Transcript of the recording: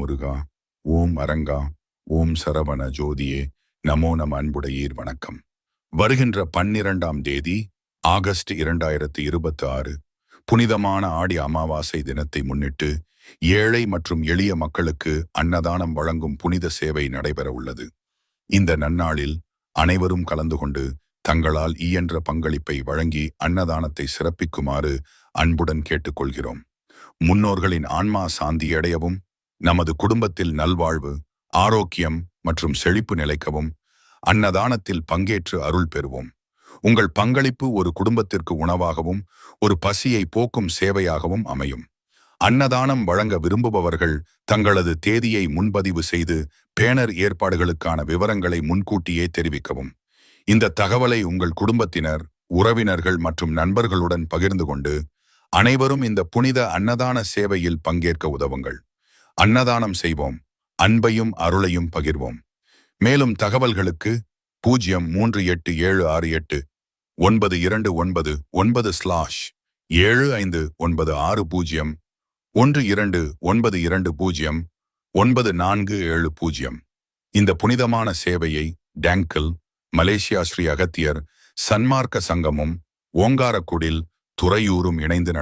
முருகா, ஓம் அரங்கா, ஓம் சரவண ஜோதியே, நமோ நம அன்புடையீர் வணக்கம். வருகின்ற 12ஆம் தேதி ஆகஸ்ட் 2026 புனிதமான ஆடி அமாவாசை தினத்தை முன்னிட்டு ஏழை மற்றும் எளிய மக்களுக்கு அன்னதானம் வழங்கும் புனித சேவை நடைபெற உள்ளது. இந்த நன்னாளில் அனைவரும் கலந்து கொண்டு தங்களால் இயன்ற பங்களிப்பை வழங்கி அன்னதானத்தை சிறப்பிக்குமாறு அன்புடன் கேட்டுக்கொள்கிறோம். முன்னோர்களின் ஆன்மா சாந்தியடையவும், நமது குடும்பத்தில் நல்வாழ்வு, ஆரோக்கியம் மற்றும் செழிப்பு நிலைக்கவும் அன்னதானத்தில் பங்கேற்று அருள் பெறுவோம். உங்கள் பங்களிப்பு ஒரு குடும்பத்திற்கு உணவாகவும் ஒரு பசியை போக்கும் சேவையாகவும் அமையும். அன்னதானம் வழங்க விரும்புபவர்கள் தங்களது தேதியை முன்பதிவு செய்து பேனர் ஏற்பாடுகளுக்கான விவரங்களை முன்கூட்டியே தெரிவிக்கவும். இந்த தகவலை உங்கள் குடும்பத்தினர், உறவினர்கள் மற்றும் நண்பர்களுடன் பகிர்ந்து கொண்டு அனைவரும் இந்த புனித அன்னதான சேவையில் பங்கேற்க உதவுங்கள். அன்னதானம் செய்வோம், அன்பையும் அருளையும் பகிர்வோம். மேலும் தகவல்களுக்கு 0381596012209470. இந்த புனிதமான சேவையை டேங்கில், மலேசியா ஸ்ரீ அகத்தியர் சன்மார்க்க சங்கமும் ஓங்காரக்குடில் துறையூரும் இணைந்து